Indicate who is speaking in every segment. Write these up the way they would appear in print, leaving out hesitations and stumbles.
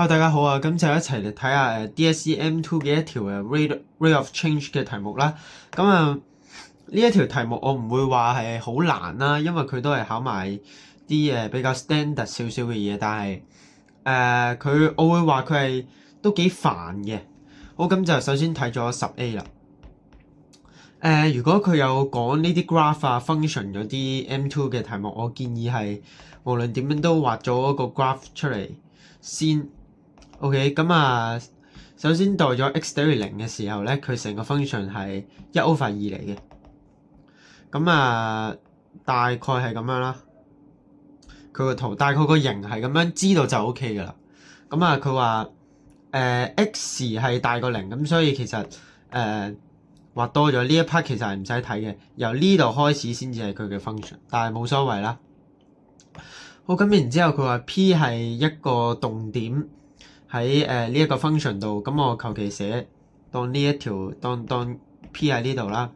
Speaker 1: Hello，大家好啊！今次一齊嚟睇下DSE M2 嘅一條rate of change 嘅題目啦。咁呢一條題目我唔會話係好難啦，因為佢都係考埋啲比較 standard 少少嘅嘢，但係我會話佢係都幾煩嘅。好，咁就首先睇咗10A 啦。如果佢有講呢啲 graph 啊 function 嗰啲 M2 嘅題目，我建議係無論點樣都畫咗個 graph 出嚟先。OK，咁首先到咗 x 等於0嘅時候咧，佢成個 function 係1/2嚟嘅。大概係咁樣啦。佢個圖大概個形係咁樣，知道就 OK 噶啦。佢話x 係大過0，咁所以其實畫多咗呢一 part 其實係唔使睇嘅，由呢度開始先至係佢嘅 function， 但係冇所謂啦。好，咁然之後佢話 P 係一個動點喺呢一個 function 度，咁我求其寫當呢一條當 P 喺呢度啦。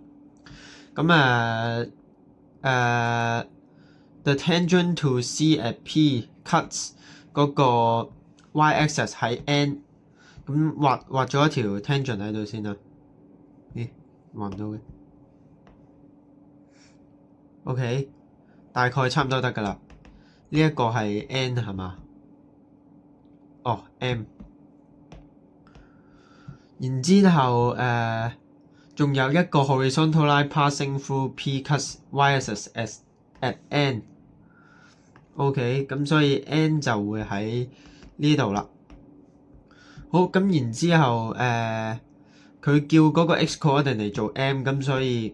Speaker 1: The tangent to C at P cuts 嗰個 y-axis 喺 n， 咁畫咗一條 tangent 喺度先啦。咦，畫唔到嘅。OK， 大概差唔多得噶啦。呢一個係 n 係嘛？哦 m。然之後仲有一個 horizontal line passing through P cuts y-axis at n。OK， 咁所以 n 就會喺呢度啦。好，咁然之後佢叫嗰個 x coordinate 做 m， 咁所以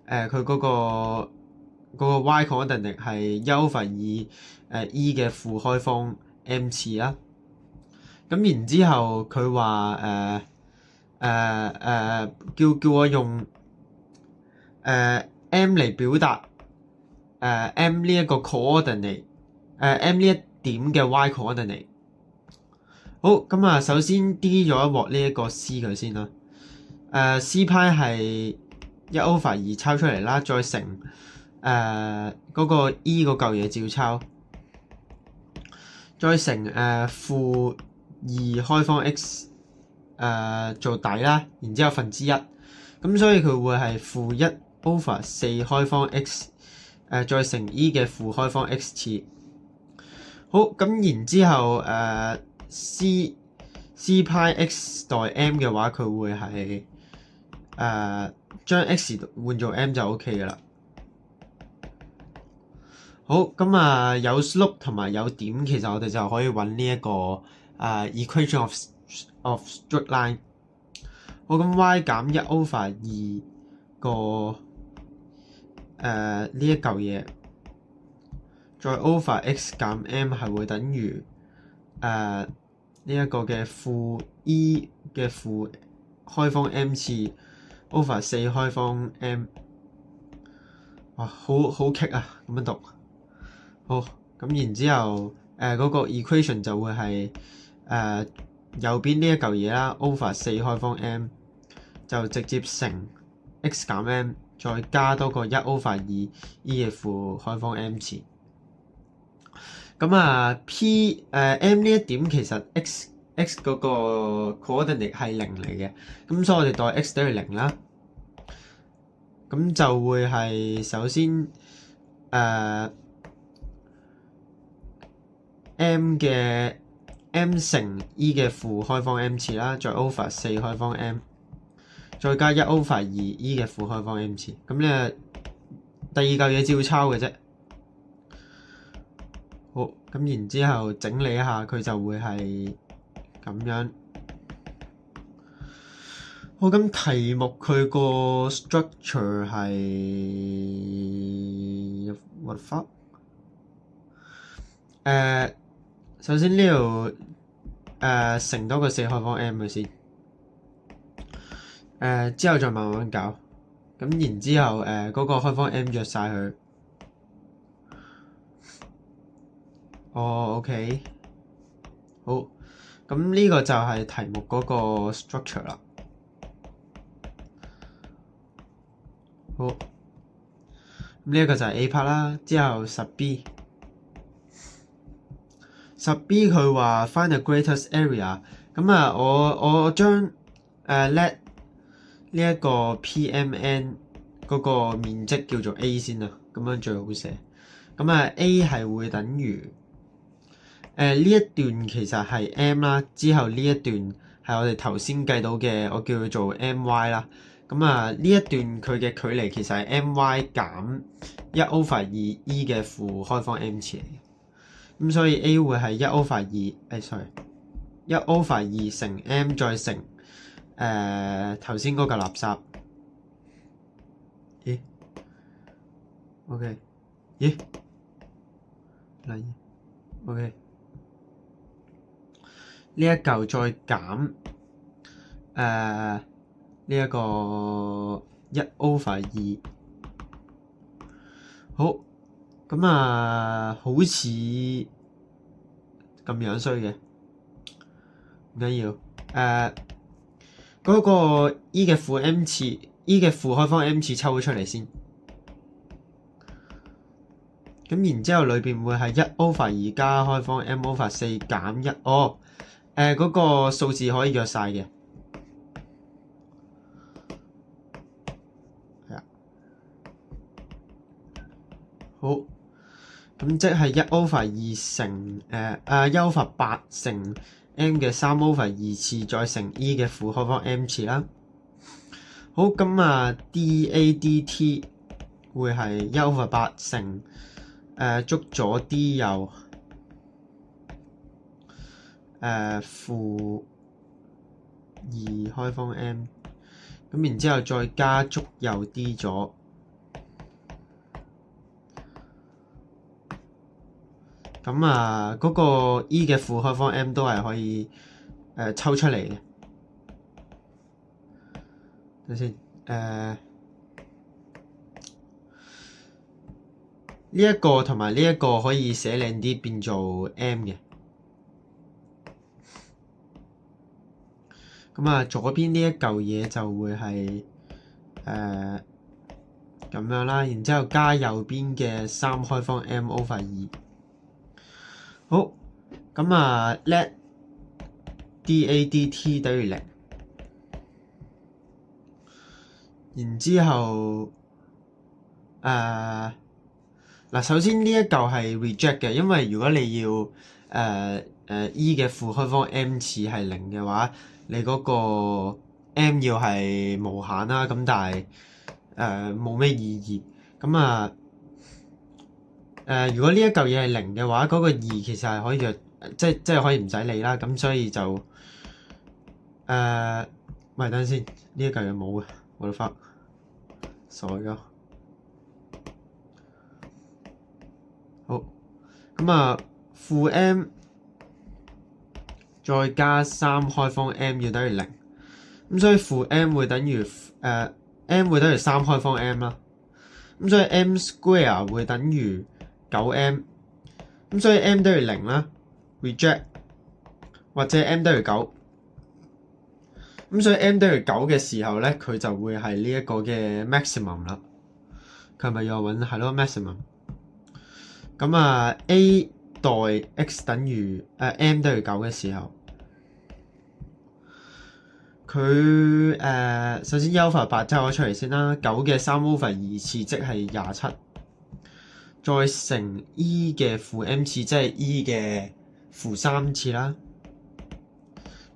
Speaker 1: 佢嗰個 y coordinate 係1/2e 嘅負開方 m 次啦。咁然之後佢話叫我用m 嚟表達m 呢一個 coordinate m 呢一點嘅 y coordinate。好，咁首先 D 咗一鑊呢一個 C 佢先啦。C 派係1/2抄出嚟啦，再乘嗰個 E 嗰嚿嘢照抄，再乘負2開方 x 做底啦，然之後分之一，咁所以佢會係負1/4開方 x 再乘 E 嘅負開方 x 次。好，咁然之後C 派 x 代 m 嘅話，佢會係將 x 換做 m 就 OK 噶啦。好，咁有 slope 同埋有點，其實我哋就可以揾呢一個equation of straight line。好，咁 y 減1/2個呢一嚿嘢，再 over x 減 m 係會等於呢一個嘅負 e 嘅負開方 m 次 over 4開方 m。哇，好棘啊！咁樣讀。好，咁然之後嗰個 equation 就會係右邊呢一嚿嘢啦 ，over 4開方 m 就直接乘 x 減 m， 再加多個1/2 e 嘅負開方 m 次。P m 呢一點其實 x 嗰個 coordinate 係0嚟嘅，咁所以我哋代 x 等於0啦。咁就會係首先m 乘 e 嘅負開方 m 次啦，再 over 4開方 m， 再加1/2 e 嘅負開方 m 次。咁呢第二嚿嘢照抄嘅啫。好，咁然之後整理一下，佢就會係咁樣。好，咁題目佢個 structure 係 what the fuck？首先呢度乘多個4開方 m 嘅先，之後再慢慢搞。咁然之後嗰個開方 m 約晒佢。OK， 好，咁呢個就係題目嗰個 structure 啦。好，呢一個就係 A part 啦，之後10B。10B 佢話 find the greatest area， 咁啊我將let 呢一個 PMN 嗰個面積叫做 A 先啦，咁樣最好寫。咁啊 A 係會等於呢一段其實係 M 啦，之後呢一段係我哋頭先計到嘅，我叫佢做 MY 啦。咁啊呢一段佢嘅距離其實係 MY 減1/2 E 嘅負開方 M 次嚟嘅。咁所以 A 會係1/2乘 M 再乘頭先嗰嚿垃圾。咦 ？OK， 咦？嚟 OK。呢一嚿再減呢一個1/2，好，咁啊好似咁樣衰嘅，唔緊要，嗰個 E 嘅負 M 次 ，E 嘅負開方 M 次抽咗出嚟先，咁然之後裏邊會係1/2加開方 M/4 減1，嗰個數字可以約晒嘅，係啊，好，咁即係1/2乘1/8乘 M 嘅3/2次，再乘 E 嘅負開方 M 次啦。好，咁啊 dAdt 會係1/8乘捉咗 D 右負2開方 M， 咁然之後再加捉右 D 咗，咁啊嗰個 E 嘅負開方 M 都係可以抽出嚟嘅。等先，呢一個同埋呢一個可以寫靚啲變做 M 嘅。咁啊，左邊呢一嚿嘢就會係咁樣啦，然之後加右邊嘅3開方 M/2。好，咁啊 let dAdt 等於0，然之後首先呢一嚿係 reject 嘅，因為如果你要E 嘅負開方 M 次係0嘅話，你嗰個 M 要係無限啦，咁但係冇咩意義。咁啊如果呢一嚿嘢係0嘅話，嗰個2其實係可以即係可以唔使理啦。咁所以就喂，等陣先，呢一嚿嘢冇嘅，我都發傻咗。好，咁啊負 M 再加3開方 M 要等於0，咁所以負 M 會等於M 會等於3開方 M 啦，咁所以 M square 會等於9M， 咁所以 M 等於0啦 ，reject 或者 M 等於9，咁所以 M 等於9嘅時候咧，佢就會係呢一個嘅 maximum 啦。佢係咪又揾係咯 maximum？ 咁啊 A 代 x 等於M 等於9嘅時候，佢首先1/8抽咗出嚟先啦，9嘅3/2次即係27，再乘 E 嘅負 M 次，即係 E 嘅負3次啦。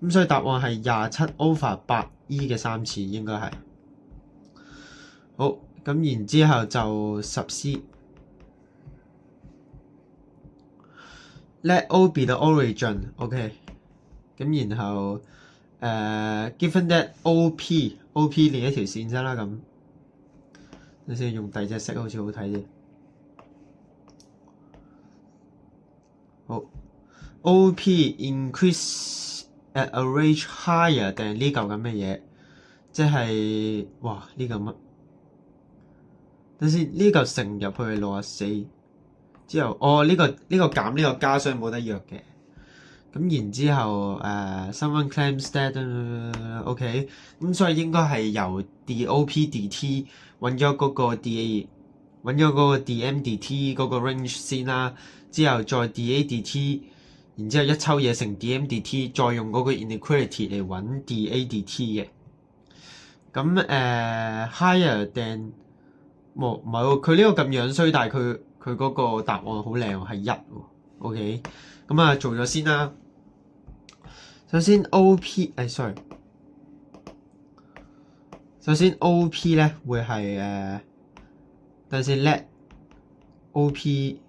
Speaker 1: 咁所以答案係27/8 E 嘅3次應該係。好，咁然之後就10C。Let O be the origin，OK，咁然後given that OP 連一條線啫啦，咁你先用第二隻色好似好睇啲。好 ，OP increase at a rate higher than 呢嚿咁嘅嘢，即係哇呢嚿乜？等先，呢嚿乘入去64。之後，呢個減呢個加，所以冇得約嘅。咁然之後someone claims that OK， 咁所以應該係由 dOP/dt 揾咗嗰個 dm/dt 嗰個 range 先啦，之後再 dA/dt 然之後一抽嘢成 DMDT，再用嗰個 inequality 嚟揾 DADT 嘅。咁higher than 唔係喎，佢呢個咁樣衰，但係佢嗰個答案好靚喎，係1喎。OK， 咁啊做咗先啦。首先 OP， sorry， 首先 OP 咧會係等陣先 let OP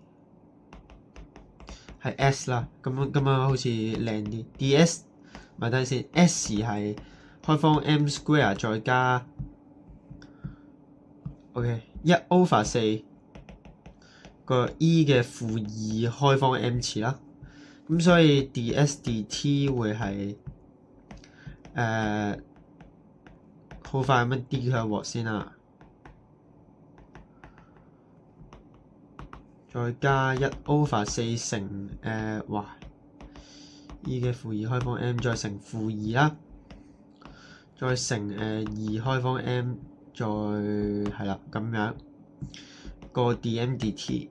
Speaker 1: 係 S 啦，咁樣好似靚啲。DS 咪等陣先 ，S 係開方 M square 再加 OK 1/4個 E 嘅-2開方 M 次啦。咁所以 DSDT 會係好快咁樣 D 佢一鑊先啦，再加1/4乘E 嘅-2開方 M 再乘-2啦，再乘2開方 M 再係啦咁樣個 DMDT，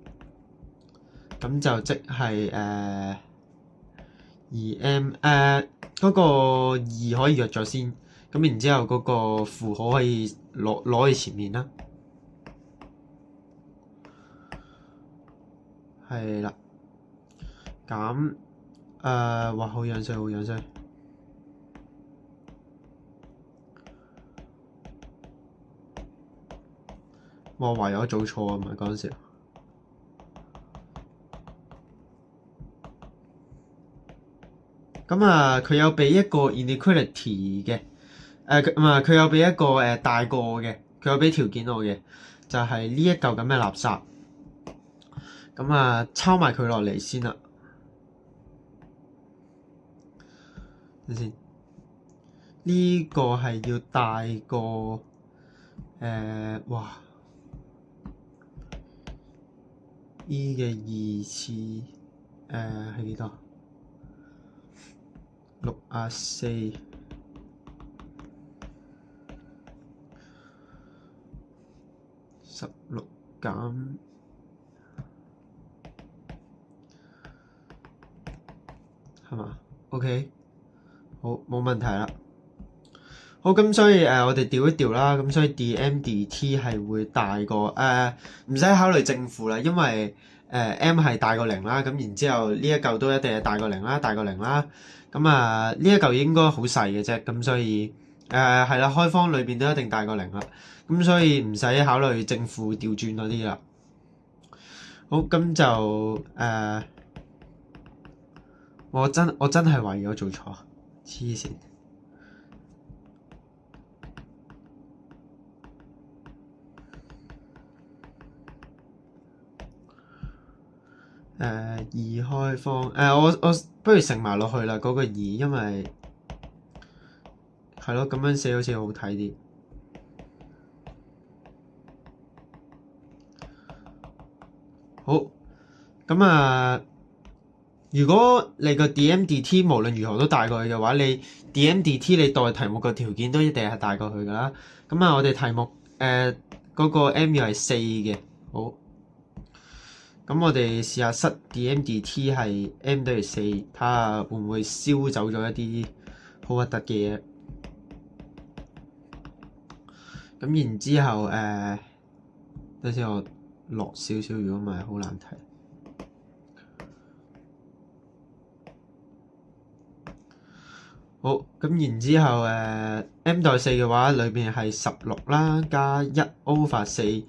Speaker 1: 咁就即係2M 嗰個2可以約咗先，咁然之後嗰個符號可以攞去前面啦，係啦，咁哇好樣衰好樣衰，我唯有做錯啊，唔係講笑。咁啊，佢有俾一個 inequality 嘅，佢有俾一個大個嘅，佢有俾條件我嘅，就係呢一嚿咁嘅垃圾。咁啊，抄埋佢落嚟先啦。等先，呢個係要大過哇 E 嘅2次係幾多？6416減係嘛 ？OK， 好冇問題啦。好，咁所以我哋調一調啦，咁所以 DMDT 係會大過唔使考慮正負啦，因為M 係大過0啦，咁然之後呢一嚿都一定係大過0啦，大過0啦。咁呢一嚿應該好細嘅啫，咁所以係啦，開方裏邊都一定大過0啦，咁所以唔使考慮正負調轉嗰啲啦。好，咁就我真係懷疑我做錯，黐線。2開方我不如乘埋落去啦，嗰個2，因為係咯，咁樣寫好似好睇啲。好，咁如果你個 DMDT 無論如何都大過去嘅話，你 DMDT 你代題目個條件都一定係大過去㗎啦。咁我哋題目嗰個 M 要係4嘅，好。咁我哋試下塞 DMDT 係 M 等於4，睇下會唔會燒走咗一啲好核突嘅嘢。咁然之後等先我落少少，如果唔係好難睇。好，咁然之後M 代4嘅話，裏邊係16啦，加1/4。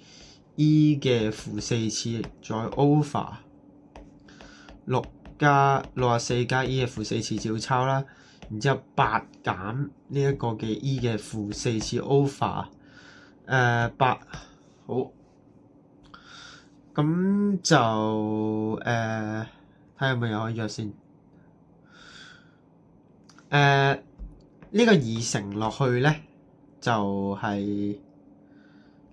Speaker 1: E 嘅-4次再 over 6加64加 E 嘅-4次照抄啦，然之後8減呢一個嘅 E 嘅-4次 over 8，好，咁就睇下有冇嘢可以約先。呢個2乘落去咧就係。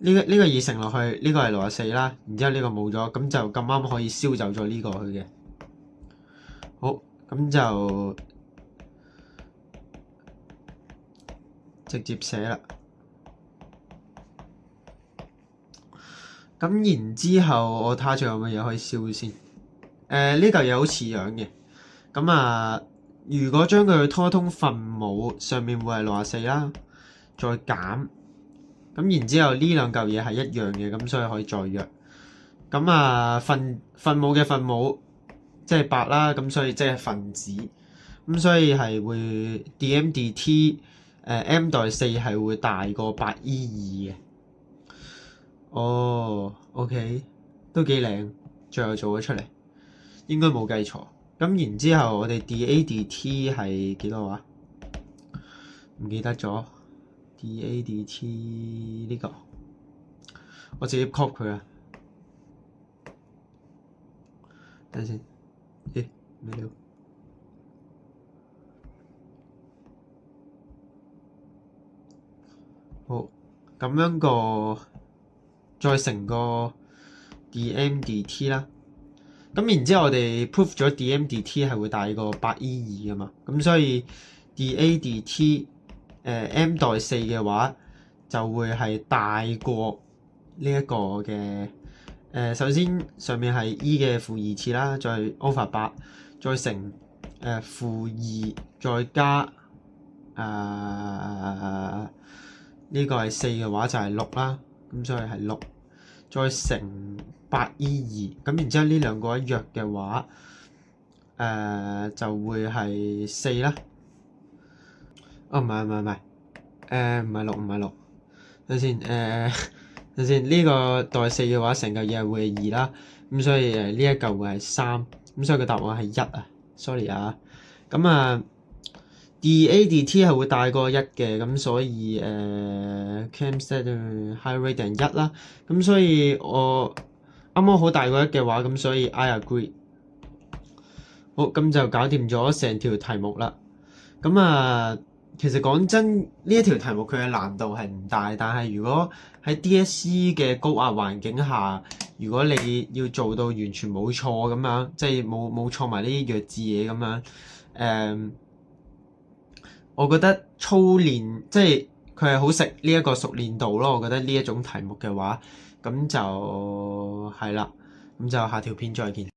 Speaker 1: 呢個2乘落去，呢個係64啦，然之後呢個冇咗，咁就咁啱可以燒走咗呢個去嘅。好，咁就直接寫啦。咁然之後我睇下仲有乜嘢可以燒先。呢嚿嘢好似樣嘅，咁如果將佢拖通分母，上面會係64啦，再減，咁然之後呢兩嚿嘢係一樣嘅，咁所以可以再約。咁分母嘅分母即係8啦，咁所以即係分子，咁所以係會 dm dt m 代4係會大過8e2嘅。哦 ，OK， 都幾靚，最後做咗出嚟，應該冇計錯。咁然之後我哋 dA dt 係幾多啊？唔記得咗 dA dt 呢個，我直接 copy 佢啊。等陣先，咩料？好，咁樣個再乘個 dm dt 啦。咁然之後我哋 prove 咗 dm dt 係會大過8e2噶嘛，咁所以 dA dt m 代4嘅話就會係大過呢一個嘅首先上面係 e 嘅負2次啦，再 over 8，再乘負2，再加呢個係4嘅話就係6啦，咁所以係6，再乘8e2，咁然之後呢兩個一約嘅話，就會係4啦。哦，唔係，唔係6，等先，等先，呢個代4嘅話，成嚿嘢係會係2啦，咁所以呢一嚿會係3，咁所以個答案係1啊 ，sorry 啊，咁dA dt 係會大過1嘅，咁所以Cam-Set higher rate than 1啦，咁所以我啱啱好大過1嘅話，咁所以 I agree。好，咁就搞掂咗成條題目啦。咁其實講真，呢一條題目佢嘅難度係唔大，但係如果喺 DSE 嘅高壓環境下，如果你要做到完全冇錯咁樣，即係冇錯埋呢啲弱智嘢咁樣，我覺得操練即係佢係好食呢一個熟練度咯。我覺得呢一種題目嘅話，咁就係啦，咁就下條片再見。